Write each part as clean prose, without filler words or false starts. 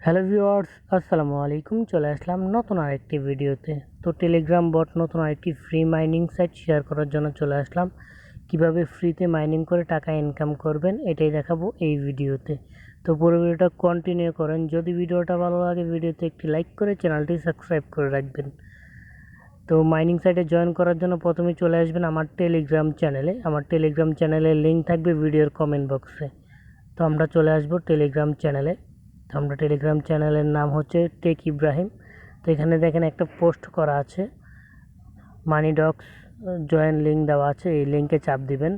Hello viewers, আসসালামু আলাইকুম। চলে আসলাম নতুন আরেকটি ভিডিওতে। তো টেলিগ্রাম বট নতুন আরেকটি ফ্রি মাইনিং সাইট শেয়ার করার জন্য চলে আসলাম। কিভাবে ফ্রিতে মাইনিং করে টাকা ইনকাম করবেন এটাই দেখাবো এই ভিডিওতে। তো পুরো ভিডিওটা কন্টিনিউ করেন। যদি ভিডিওটা ভালো লাগে ভিডিওতে একটি লাইক করে চ্যানেলটি সাবস্ক্রাইব করে রাখবেন। তো মাইনিং সাইটে জয়েন করার জন্য প্রথমে চলে আসবেন আমার টেলিগ্রাম চ্যানেলে। আমার টেলিগ্রাম চ্যানেলের লিঙ্ক থাকবে ভিডিওর কমেন্ট বক্সে। তো আমরা চলে আসবো টেলিগ্রাম চ্যানেলে। তো আমরা টেলিগ্রাম চ্যানেলের নাম হচ্ছে টেক ইব্রাহিম। তো এখানে দেখেন একটা পোস্ট করা আছে, মানি ডক্স জয়েন লিঙ্ক দেওয়া আছে, এই লিঙ্কে চাপ দিবেন।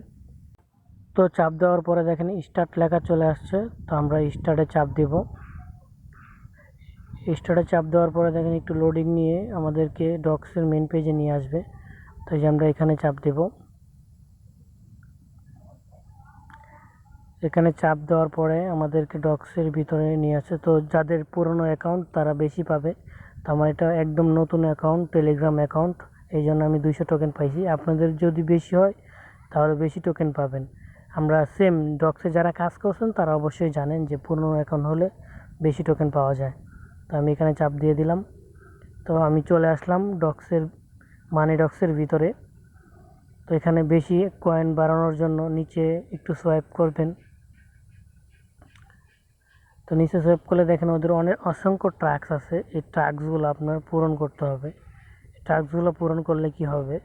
তো চাপ দেওয়ার পরে দেখেন স্টার্ট লেখা চলে আসছে। তো আমরা স্টার্টে চাপ দিব। স্টার্টে চাপ দেওয়ার পরে দেখেন একটু লোডিং নিয়ে আমাদেরকে ডক্সের মেন পেজে নিয়ে আসবে। তো এই যে আমরা এখানে চাপ দেব। এখানে চাপ দেওয়ার পরে আমাদেরকে ডক্সের ভিতরে নিয়ে আসে। তো যাদের পুরনো অ্যাকাউন্ট তারা বেশি পাবে। তো আমার এটা একদম নতুন অ্যাকাউন্ট, টেলিগ্রাম অ্যাকাউন্ট, এই জন্য আমি 200 টোকেন পাইছি। আপনাদের যদি বেশি হয় তাহলে বেশি টোকেন পাবেন। আমরা সেম ডক্সে যারা কাজ করছেন তারা অবশ্যই জানেন যে পুরনো অ্যাকাউন্ট হলে বেশি টোকেন পাওয়া যায়। তো আমি এখানে চাপ দিয়ে দিলাম। তো আমি চলে আসলাম ডক্সের মানি ডক্সের ভিতরে। তো এখানে বেশি কয়েন বাড়ানোর জন্য নিচে একটু সোয়াইপ করবেন। তো নিচে সোয়াইপ করলে দেখেন ওদের অনেক অসংখ্য ট্রাক্স আছে। এই ট্রাক্সগুলো আপনার পূরণ করতে হবে। ট্রাক্সগুলো পূরণ করলে কি হবে,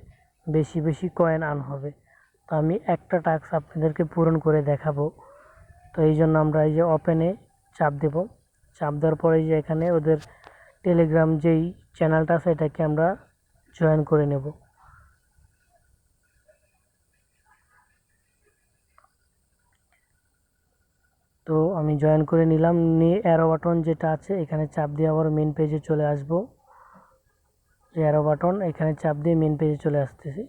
বেশি বেশি কয়েন আর্ন হবে। তো আমি একটা টাস্ক আপনাদেরকে পূরণ করে দেখাবো। তো এই জন্য আমরা এই যে ওপেনে চাপ দেব। চাপ দেওয়ার পরে যে এখানে ওদের টেলিগ্রাম যেই চ্যানেলটা আছে এটাকে আমরা জয়েন করে নেব। তো আমি জয়েন করে নিলাম। নিয়ে অ্যারো বাটন যেটা আছে এখানে চাপ দিয়ে আবার মেন পেজে চলে আসব। যে অ্যারো বাটন এখানে চাপ দিয়ে মেন পেজে চলে আসতেছি।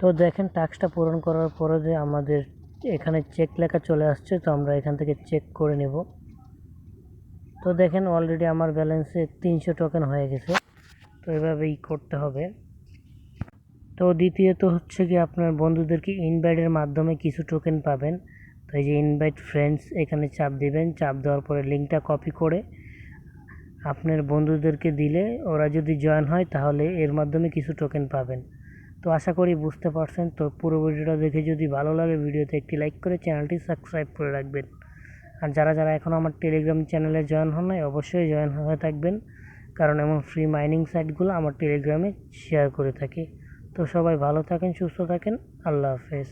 তো দেখেন টাস্কটা পূরণ করার পরে যে আমাদের এখানে চেক লেখা চলে আসছে। তো আমরা এখান থেকে চেক করে নেব। তো দেখেন অলরেডি আমার ব্যালেন্সে 300 টোকেন হয়ে গেছে। তো এভাবেই করতে হবে। তো দ্বিতীয়ত হচ্ছে কি আপনার বন্ধুদেরকে ইনভাইটের মাধ্যমে কিছু টোকেন পাবেন। তো এই যে ইনভাইট ফ্রেন্ডস এখানে চাপ দিবেন। চাপ দেওয়ার পরে লিঙ্কটা কপি করে আপনার বন্ধুদেরকে দিলে ওরা যদি জয়েন হয় তাহলে এর মাধ্যমে কিছু টোকেন পাবেন। তো আশা করি বুঝতে পারছেন। তো পুরো ভিডিওটা দেখে যদি ভালো লাগে ভিডিওতে একটি লাইক করে চ্যানেলটি সাবস্ক্রাইব করে রাখবেন। আর যারা যারা এখনও আমার টেলিগ্রাম চ্যানেলে জয়েন হন নাই অবশ্যই জয়েন হয়ে থাকবেন, কারণ এমন ফ্রি মাইনিং সাইটগুলো আমার টেলিগ্রামে শেয়ার করে থাকি। তো সবাই ভালো থাকেন, সুস্থ থাকেন, আল্লাহ হাফেজ।